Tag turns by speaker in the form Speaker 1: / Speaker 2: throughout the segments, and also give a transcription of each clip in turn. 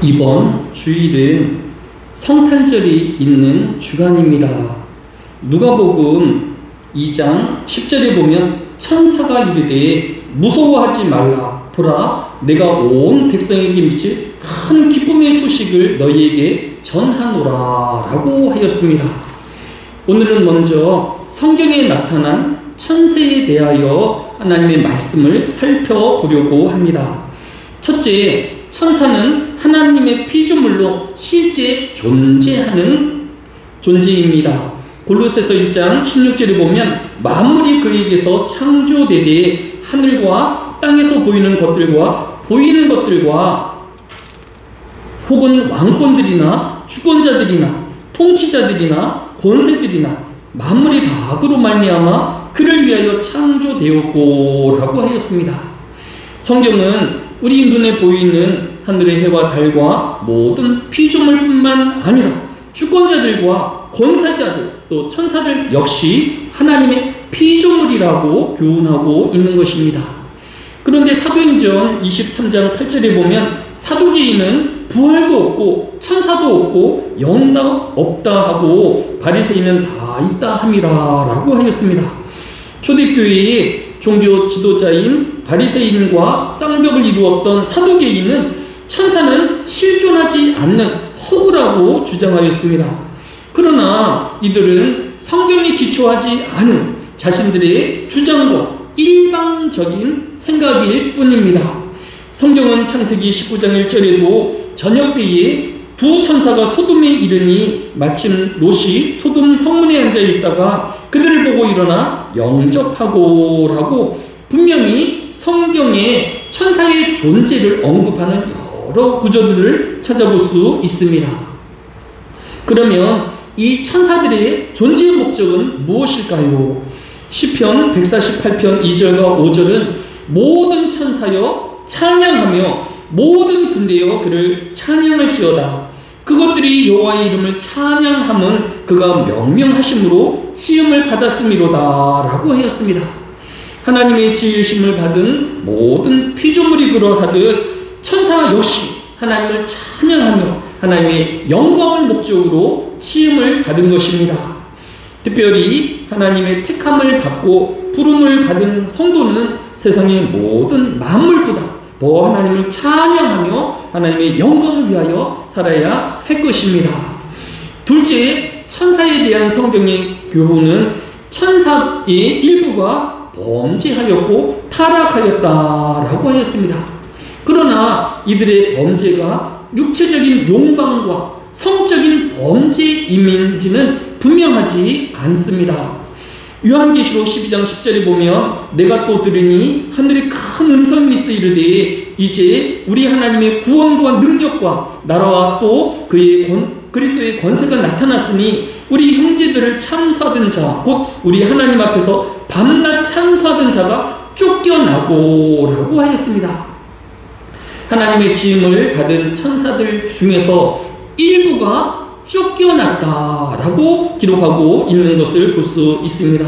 Speaker 1: 이번 주일은 성탄절이 있는 주간입니다. 누가복음 2장 10절에 보면 천사가 이르되 무서워하지 말라. 보라, 내가 온 백성에게 미칠 큰 기쁨의 소식을 너희에게 전하노라 라고 하였습니다. 오늘은 먼저 성경에 나타난 천사에 대하여 하나님의 말씀을 살펴보려고 합니다. 첫째, 천사는 하나님의 피조물로 실제 존재하는 존재입니다. 골로새서 1장 16절에 보면 만물이 그에게서 창조되되 하늘과 땅에서 보이는 것들과 혹은 왕권들이나 주권자들이나 통치자들이나 권세들이나 만물이 다 그로 말미암아 그를 위하여 창조되었고 라고 하였습니다. 성경은 우리 눈에 보이는 하늘의 해와 달과 모든 피조물뿐만 아니라 주권자들과 권세자들 또 천사들 역시 하나님의 피조물이라고 교훈하고 있는 것입니다. 그런데 사도행전 23장 8절에 보면 사두개인은 부활도 없고 천사도 없고 영도 없다 하고 바리새인은 다 있다 함이라 라고 하였습니다. 초대교회의 종교 지도자인 바리새인과 쌍벽을 이루었던 사두개인은 천사는 실존하지 않는 허구라고 주장하였습니다. 그러나 이들은 성경에 기초하지 않은 자신들의 주장과 일방적인 생각일 뿐입니다. 성경은 창세기 19장 1절에도 저녁때에 두 천사가 소돔에 이르니 마침 롯이 소돔 성문에 앉아 있다가 그들을 보고 일어나 영접하고 라고 분명히 성경에 천사의 존재를 언급하는 여러 구절들을 찾아볼 수 있습니다. 그러면 이 천사들의 존재 목적은 무엇일까요? 시편 148편 2절과 5절은 모든 천사여 찬양하며 모든 군대여 그를 찬양할지어다. 그것들이 여호와의 이름을 찬양함은 그가 명명하심으로 지음을 받았음이로다 라고 하였습니다. 하나님의 지으심을 받은 모든 피조물이 그러하듯 천사 역시 하나님을 찬양하며 하나님의 영광을 목적으로 지음을 받은 것입니다. 특별히 하나님의 택함을 받고 부름을 받은 성도는 세상의 모든 만물보다 더 하나님을 찬양하며 하나님의 영광을 위하여 살아야 할 것입니다. 둘째, 천사에 대한 성경의 교훈은 천사의 일부가 범죄하였고 타락하였다라고 하였습니다. 그러나 이들의 범죄가 육체적인 욕망과 성적인 범죄임인지는 분명하지 않습니다. 요한계시록 12장 10절에 보면 내가 또 들으니 하늘에 큰 음성이 있어 이르되 이제 우리 하나님의 구원과 능력과 나라와 또 그의 그리스도의 권세가 나타났으니 우리 형제들을 참수하던 자 곧 우리 하나님 앞에서 밤낮 참수하던 자가 쫓겨나고 라고 하였습니다. 하나님의 지음을 받은 천사들 중에서 일부가 쫓겨났다라고 기록하고 있는 것을 볼 수 있습니다.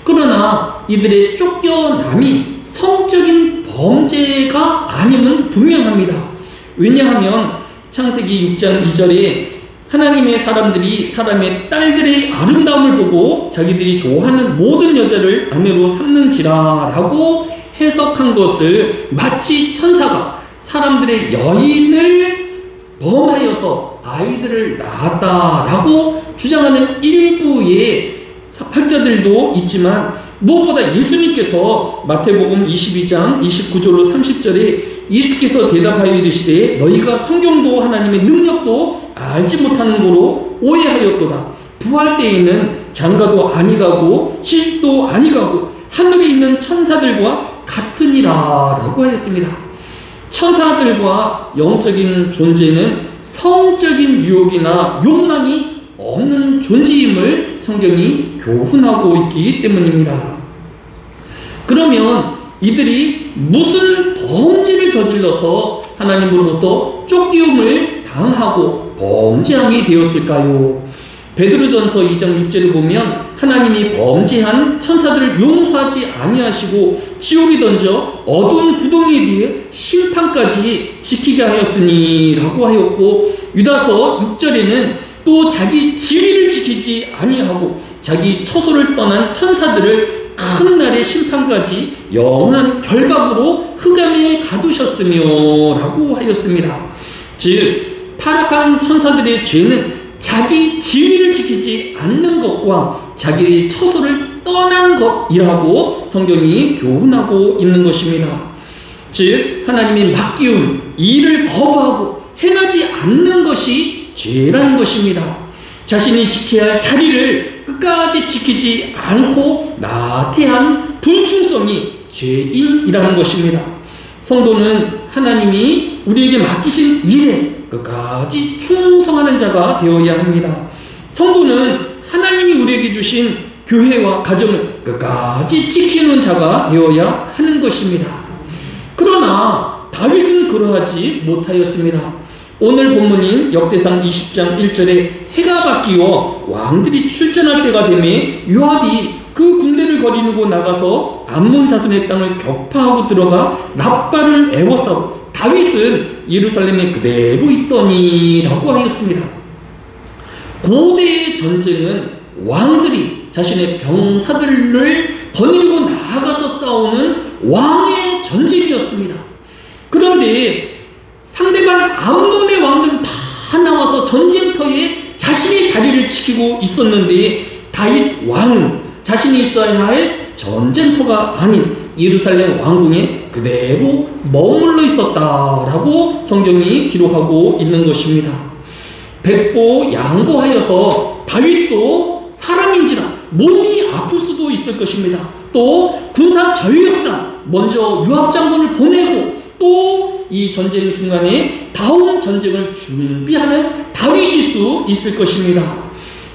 Speaker 1: 그러나 이들의 쫓겨남이 성적인 범죄가 아님은 분명합니다. 왜냐하면 창세기 6장 2절에 하나님의 사람들이 사람의 딸들의 아름다움을 보고 자기들이 좋아하는 모든 여자를 아내로 삼는지라 라고 해석한 것을 마치 천사가 사람들의 여인을 범하여서 아이들을 낳았다라고 주장하는 일부의 학자들도 있지만, 무엇보다 예수님께서 마태복음 22장 29절로 30절에 예수께서 대답하여 이르시되 너희가 성경도 하나님의 능력도 알지 못하는 거로 오해하였도다. 부활 때에는 장가도 아니가고 시집도 아니가고 하늘에 있는 천사들과 같으니라 라고 하였습니다. 천사들과 영적인 존재는 성적인 유혹이나 욕망이 없는 존재임을 성경이 교훈하고 있기 때문입니다. 그러면 이들이 무슨 범죄를 저질러서 하나님으로부터 쫓기움을 당하고 범죄함이 되었을까요? 베드로전서 2장 6절을 보면 하나님이 범죄한 천사들을 용서하지 아니하시고 지옥에 던져 어두운 구덩이에 대해 심판까지 지키게 하였으니 라고 하였고, 유다서 6절에는 또 자기 지위를 지키지 아니하고 자기 처소를 떠난 천사들을 큰 날의 심판까지 영원한 결박으로 흑암에 가두셨으며 라고 하였습니다. 즉 타락한 천사들의 죄는 자기 지위를 지키지 않는 것과 자기의 처소를 떠난 것이라고 성경이 교훈하고 있는 것입니다. 즉 하나님의 맡기운 일을 거부하고 행하지 않는 것이 죄라는 것입니다. 자신이 지켜야 할 자리를 끝까지 지키지 않고 나태한 불충성이 죄인이라는 것입니다. 성도는 하나님이 우리에게 맡기신 일에 끝까지 충성하는 자가 되어야 합니다. 성도는 하나님이 우리에게 주신 교회와 가정을 끝까지 지키는 자가 되어야 하는 것입니다. 그러나 다윗은 그러하지 못하였습니다. 오늘 본문인 역대상 20장 1절에 해가 바뀌어 왕들이 출전할 때가 되매 요압이 그 군대를 거리고 나가서 암몬 자손의 땅을 격파하고 들어가 랍바를 애워싸고 다윗은 예루살렘에 그대로 있더니 라고 하였습니다. 고대의 전쟁은 왕들이 자신의 병사들을 거느리고 나아가서 싸우는 왕의 전쟁이었습니다. 그런데 상대방 암몬의 왕들은 다 나와서 전쟁터에 자신의 자리를 지키고 있었는데 다윗 왕은 자신이 있어야 할 전쟁터가 아닌 예루살렘 왕궁에 그대로 머물러 있었다라고 성경이 기록하고 있는 것입니다. 백보 양보하여서 다윗도 사람인지라 몸이 아플 수도 있을 것입니다. 또 군사 전력상 먼저 요압 장군을 보내고 또 이 전쟁 중간에 다음 전쟁을 준비하는 다윗일 수 있을 것입니다.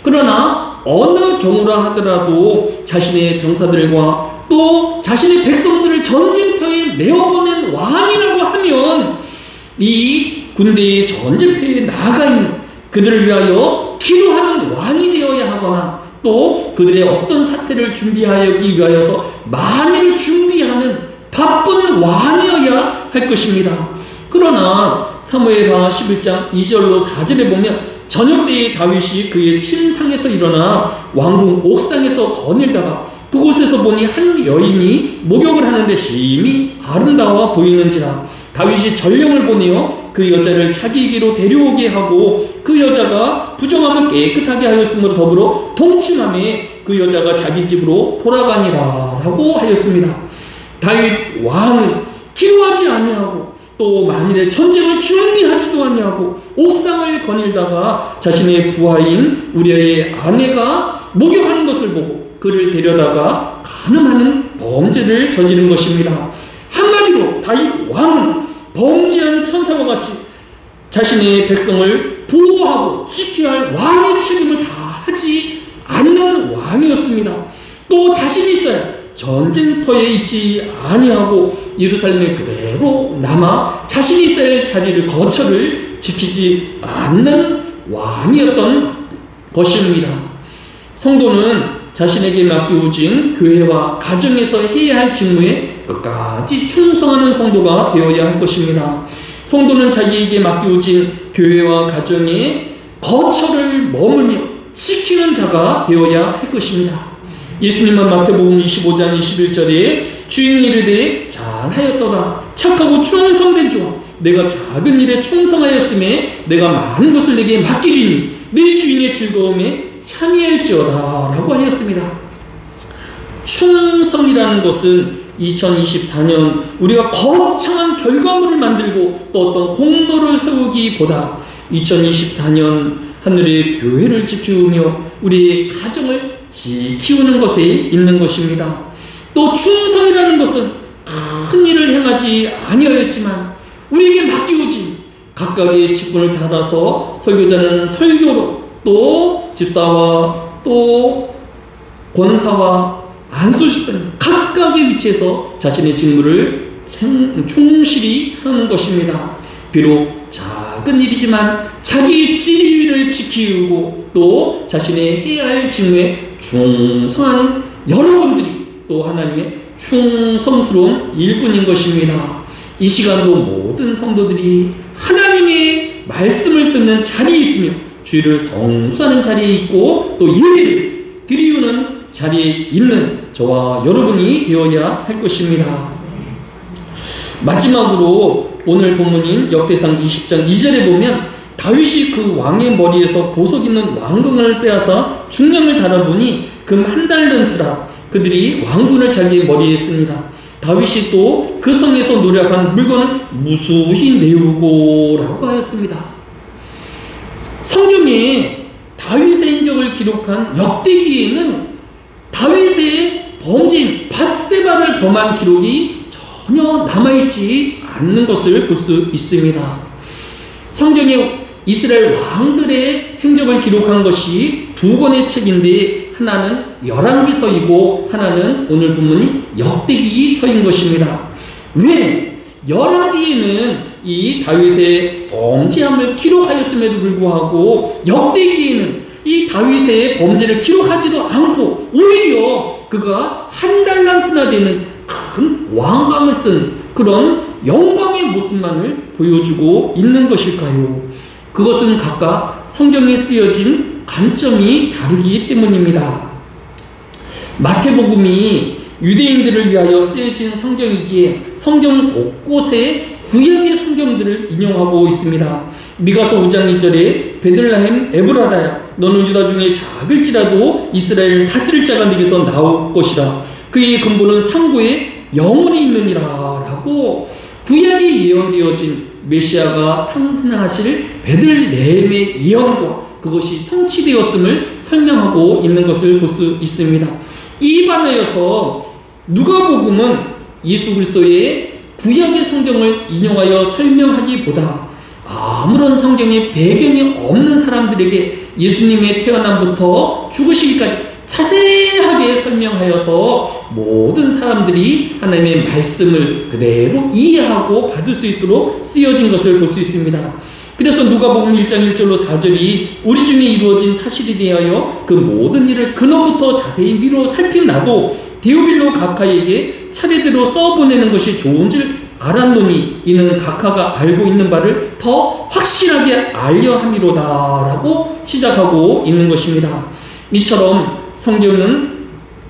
Speaker 1: 그러나 어느 경우라 하더라도 자신의 병사들과 또 자신의 백성들을 전쟁터에 내어보낸 왕이라고 하면 이 군대의 전쟁터에 나아가 있는 그들을 위하여 기도하는 왕이 되어야 하거나 또 그들의 어떤 사태를 준비하기 위하여서 만일 준비하는 바쁜 왕이어야 할 것입니다. 그러나 사무엘하 11장 2절로 4절에 보면 저녁 때에 다윗이 그의 침상에서 일어나 왕궁 옥상에서 거닐다가 그곳에서 보니 한 여인이 목욕을 하는데 심히 아름다워 보이는지라 다윗이 전령을 보내어 그 여자를 자기에게로 데려오게 하고 그 여자가 부정함을 깨끗하게 하였으므로 더불어 동침함에 그 여자가 자기 집으로 돌아가니라 라고 하였습니다. 다윗 왕은 기도하지 아니하고 또 만일에 전쟁을 준비하지도 아니하고 옥상을 거닐다가 자신의 부하인 우리아의 아내가 목욕하는 것을 보고 그를 데려다가 간음하는 범죄를 저지른 것입니다. 한마디로 다윗 왕은 범죄한 천사와 같이 자신의 백성을 보호하고 지켜야 할 왕의 책임을 다하지 않는 왕이었습니다. 또 자신이 있어야 전쟁터에 있지 아니하고 예루살렘에 그대로 남아 자신이 있어야 할 자리를 거처를 지키지 않는 왕이었던 것입니다. 성도는 자신에게 맡겨진 교회와 가정에서 해야 할 직무에 끝까지 충성하는 성도가 되어야 할 것입니다. 성도는 자기에게 맡겨진 교회와 가정에 거처를 머물며 지키는 자가 되어야 할 것입니다. 예수님은 마태복음 25장 21절에 주인이 이르되 잘하였도다 착하고 충성된 종아 내가 작은 일에 충성하였음에 내가 많은 것을 내게 맡기리니 네 주인의 즐거움에 참여할지어다 라고 하였습니다. 충성이라는 것은 2024년 우리가 거창한 결과물을 만들고 또 어떤 공로를 세우기보다 2024년 하늘의 교회를 지키우며 우리의 가정을 지키우는 것에 있는 것입니다. 또 충성이라는 것은 큰 일을 행하지 아니하였지만 우리에게 맡기우진 각각의 직분을 따라서 설교자는 설교로 또 집사와 또 권사와 안수집사님 각각의 위치에서 자신의 직무를 충실히 하는 것입니다. 비록 작은 일이지만 자기 지위를 지키고 또 자신의 해야 할 직무에 충성하는 여러분들이 또 하나님의 충성스러운 일꾼인 것입니다. 이 시간도 모든 성도들이 하나님의 말씀을 듣는 자리에 있으며 주의를 성수하는 자리에 있고 또 예배를 드리우는 자리에 있는 저와 여러분이 되어야 할 것입니다. 마지막으로 오늘 본문인 역대상 20장 2절에 보면 다윗이 그 왕의 머리에서 보석 있는 왕관을 빼앗아 중량을 달아보니 금 한 달란트라 그들이 왕군을 자기의 머리에 씁니다. 다윗이 또 그 성에서 노력한 물건을 무수히 내우고 라고 하였습니다. 성경에 다윗의 행적을 기록한 역대기에는 다윗의 범죄인 밧세바를 범한 기록이 전혀 남아있지 않는 것을 볼 수 있습니다. 성경에 이스라엘 왕들의 행적을 기록한 것이 두 권의 책인데 하나는 열왕기서이고 하나는 오늘 본문이 역대기서인 것입니다. 왜? 열왕기에는 이 다윗의 범죄함을 기록하였음에도 불구하고 역대기에는 이 다윗의 범죄를 기록하지도 않고 오히려 그가 한 달란트나 되는 큰 왕관을 쓴 그런 영광의 모습만을 보여주고 있는 것일까요? 그것은 각각 성경에 쓰여진 관점이 다르기 때문입니다. 마태복음이 유대인들을 위하여 쓰여진 성경이기에 성경 곳곳에 구약의 성경들을 인용하고 있습니다. 미가서 5장 2절에 베들레헴 에브라다야 너는 유다 중에 작을지라도 이스라엘을 다스릴 자가 네게서 나올 것이라 그의 근본은 상고에 영원히 있느니라 라고 구약에 예언되어진 메시아가 탄생하실 베들레헴의 예언과 그것이 성취되었음을 설명하고 있는 것을 볼 수 있습니다. 이 반하여서 누가복음은 예수 그리스도의 구약의 성경을 인용하여 설명하기보다 아무런 성경의 배경이 없는 사람들에게 예수님의 태어남부터 죽으시기까지 자세하게 설명하여서 모든 사람들이 하나님의 말씀을 그대로 이해하고 받을 수 있도록 쓰여진 것을 볼 수 있습니다. 그래서 누가복음 1장 1절로 4절이 우리 중에 이루어진 사실에 대하여 그 모든 일을 근원부터 자세히 미루어 살펴나도 데오빌로 각하에게 차례대로 써보내는 것이 좋은 줄 알았노니 이는 각하가 알고 있는 바를 더 확실하게 알려 함이로다 라고 시작하고 있는 것입니다. 이처럼 성경은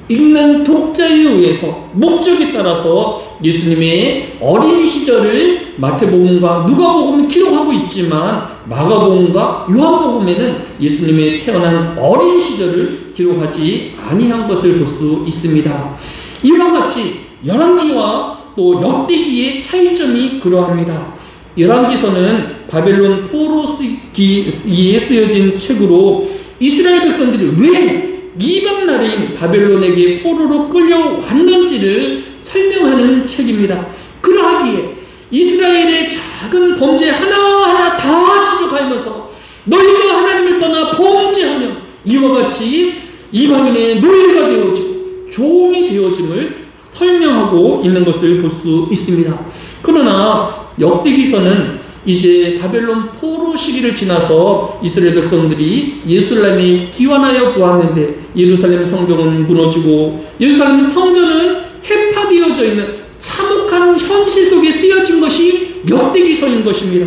Speaker 1: 읽는 독자에 의해서 목적에 따라서 예수님의 어린 시절을 마태복음과 누가복음은 기록하고 있지만 마가복음과 요한복음에는 예수님의 태어난 어린 시절을 기록하지 아니한 것을 볼 수 있습니다. 이와 같이 열왕기와 또 역대기의 차이점이 그러합니다. 열왕기서는 바벨론 포로기에 쓰여진 책으로 이스라엘 백성들이 왜 이방 나라인 바벨론에게 포로로 끌려왔는지를 설명하는 책입니다. 그러하기에 이스라엘의 작은 범죄 하나하나 다 지적하면서 너희가 하나님을 떠나 범죄하면 이와 같이 이방인의 노예가 되어지고 종이 되어짐을 설명하고 있는 것을 볼 수 있습니다. 그러나 역대기서는 이제 바벨론 포로 시기를 지나서 이스라엘 백성들이 예루살렘에 귀환하여 보았는데 예루살렘 성경은 무너지고 예루살렘 성전은 해파되어져 있는 참혹한 현실 속에 쓰여진 것이 역대기서인 것입니다.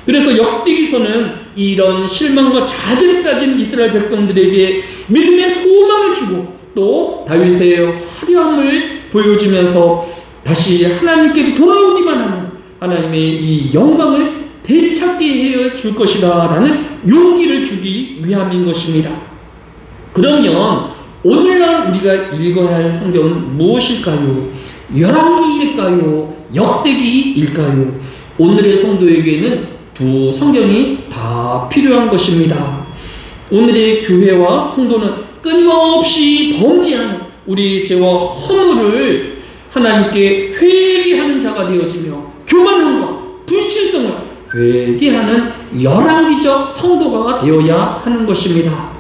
Speaker 1: 그래서 역대기서는 이런 실망과 좌절을 가진 이스라엘 백성들에게 믿음의 소망을 주고 또 다윗의 화려함을 보여주면서 다시 하나님께도 돌아오기만 하면 하나님의 이 영광을 되찾게 해줄 것이다 라는 용기를 주기 위함인 것입니다. 그러면 오늘날 우리가 읽어야 할 성경은 무엇일까요? 열왕기일까요? 역대기일까요? 오늘의 성도에게는 두 성경이 다 필요한 것입니다. 오늘의 교회와 성도는 끊임없이 범죄하는 우리 죄와 허물을 하나님께 회개하는 자가 되어지며 교만함과 불칠성을 회개하는 열왕기적 성도가 되어야 하는 것입니다.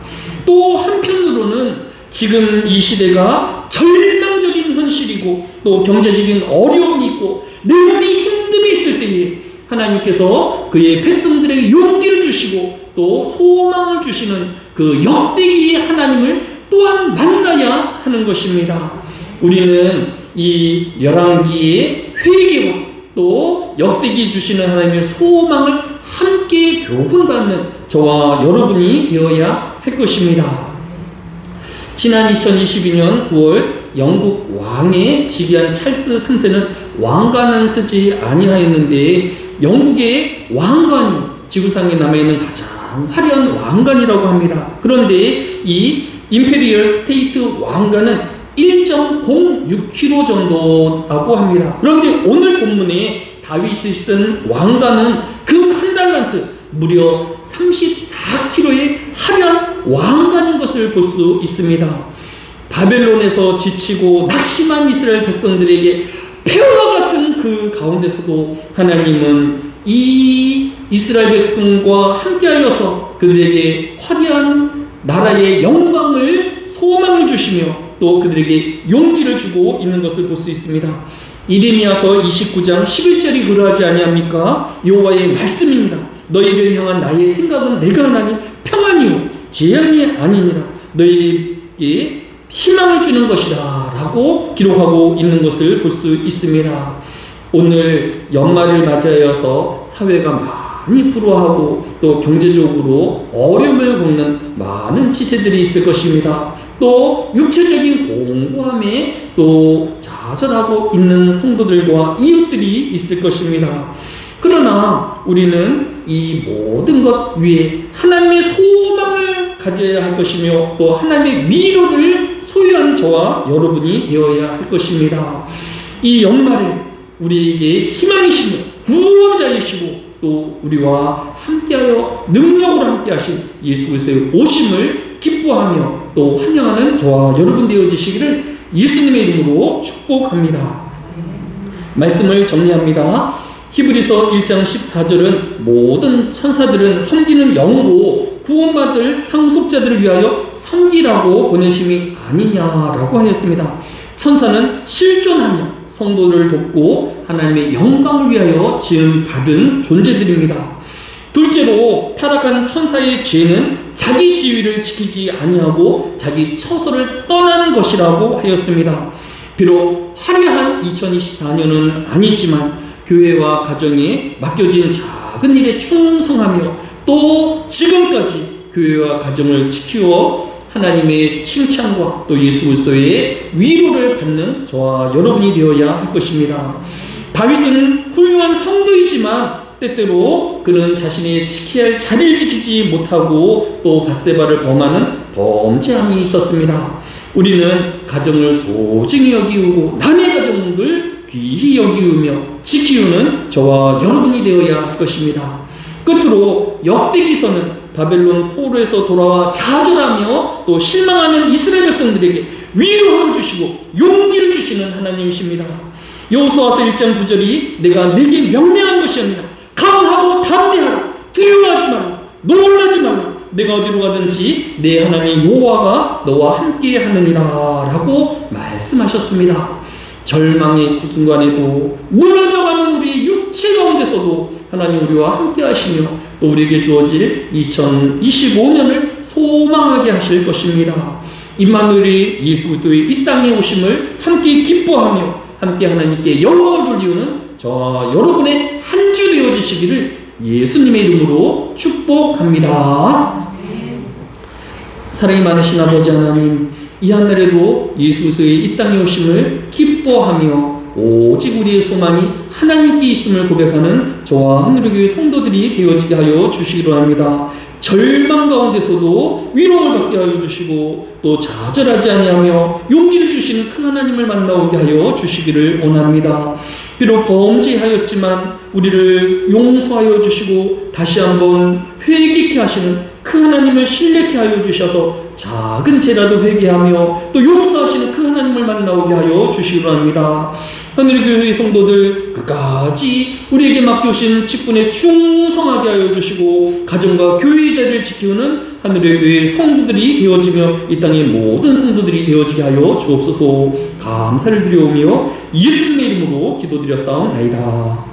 Speaker 1: 또 한편으로는 지금 이 시대가 절망적인 현실이고 또 경제적인 어려움이 있고 내 몸이 힘듦이 있을 때에 하나님께서 그의 백성들에게 용기를 주시고 또 소망을 주시는 그 역대기의 하나님을 또한 만나야 하는 것입니다. 우리는 이 열왕기의 회개와 또 역대기 주시는 하나님의 소망을 함께 교훈받는 저와 여러분이 되어야 할 것입니다. 지난 2022년 9월 영국 왕에 즉위한 찰스 3세는 왕관은 쓰지 아니하였는데 영국의 왕관이 지구상에 남아있는 가장 화려한 왕관이라고 합니다. 그런데 이 임페리얼 스테이트 왕관은 1.06kg 정도라고 합니다. 그런데 오늘 본문에 다윗이 쓴 왕관은 금 한 달란트 무려 34kg의 화려한 왕관인 것을 볼 수 있습니다. 바벨론에서 지치고 낙심한 이스라엘 백성들에게 폐허와 같은 그 가운데서도 하나님은 이 이스라엘 백성과 함께하여서 그들에게 화려한 나라의 영광을 소망을 주시며 또 그들에게 용기를 주고 있는 것을 볼 수 있습니다. 이레미야서 29장 11절이 그러하지 아니합니까? 여호와의 말씀이니라. 너희를 향한 나의 생각은 내가 하나니 평안이요 재앙이 아니니라. 너희에게 희망을 주는 것이라 라고 기록하고 있는 것을 볼 수 있습니다. 오늘 연말을 맞이하여서 사회가 많이 불화하고 또 경제적으로 어려움을 겪는 많은 지체들이 있을 것입니다. 또 육체적인 공고함에 또 좌절하고 있는 성도들과 이웃들이 있을 것입니다. 그러나 우리는 이 모든 것 위에 하나님의 소망을 가져야 할 것이며 또 하나님의 위로를 소유한 저와 여러분이 되어야 할 것입니다. 이 연말에 우리에게 희망이시며 구원자이시고 또 우리와 함께하여 능력으로 함께하신 예수 그리스도의 오심을 기뻐하며 또 환영하는 저와 여러분 되어지시기를 예수님의 이름으로 축복합니다. 말씀을 정리합니다. 히브리서 1장 14절은 모든 천사들은 섬기는 영으로 구원받을 상속자들을 위하여 섬기라고 보내심이 아니냐라고 하였습니다. 천사는 실존하며 성도를 돕고 하나님의 영광을 위하여 지음받은 존재들입니다. 둘째로 타락한 천사의 죄는 자기 지위를 지키지 아니하고 자기 처소를 떠나는 것이라고 하였습니다. 비록 화려한 2024년은 아니지만 교회와 가정에 맡겨진 작은 일에 충성하며 또 지금까지 교회와 가정을 지키어 하나님의 칭찬과 또 예수 그리스도의 위로를 받는 저와 여러분이 되어야 할 것입니다. 다윗은 훌륭한 성도이지만 때때로 그는 자신이 지켜야 할 자리를 지키지 못하고 또 밧세바를 범하는 범죄함이 있었습니다. 우리는 가정을 소중히 여기우고 남의 가정을 귀히 여기우며 지키우는 저와 여러분이 되어야 할 것입니다. 끝으로 역대기서는 바벨론 포로에서 돌아와 좌절하며 또 실망하는 이스라엘 백성들에게 위로를 주시고 용기를 주시는 하나님이십니다. 여호수아서 1장 9절이 내가 네게 명령한 것이 아니라 강하고 담대하라. 두려워하지 말라. 놀라지 말라. 내가 어디로 가든지 내 하나님 여호와가 너와 함께 하느니라 라고 말씀하셨습니다. 절망의 그 순간에도 무너져가는 우리 육체 가운데서도 하나님 우리와 함께 하시며 또 우리에게 주어질 2025년을 소망하게 하실 것입니다. 임마누엘이 예수 그리스도의 이 땅에 오심을 함께 기뻐하며 함께 하나님께 영광을 돌리우는 저와 여러분의 한 주 되어지시기를 예수님의 이름으로 축복합니다. 사랑이 많으신 아버지 하나님, 이 한날에도 예수 그리스도의 이 땅에 오심을 기뻐하며 오직 우리의 소망이 하나님께 있음을 고백하는 저와 하늘교회 성도들이 되어지게 하여 주시기로 합니다. 절망 가운데서도 위로를 받게 하여 주시고 또 좌절하지 아니하며 용기를 주시는 그 하나님을 만나오게 하여 주시기를 원합니다. 비록 범죄하였지만 우리를 용서하여 주시고 다시 한번 회개케 하시는 그 하나님을 신뢰케 하여 주셔서 작은 죄라도 회개하며 또 용서하시는 그 하나님을 만나오게 하여 주시기로 합니다. 하늘의 교회의 성도들 끝까지 우리에게 맡겨주신 직분에 충성하게 하여 주시고 가정과 교회의 자리를 지키우는 하늘의 교회의 성도들이 되어지며 이 땅의 모든 성도들이 되어지게 하여 주옵소서. 감사를 드리오며 예수님의 이름으로 기도드렸사옵나이다.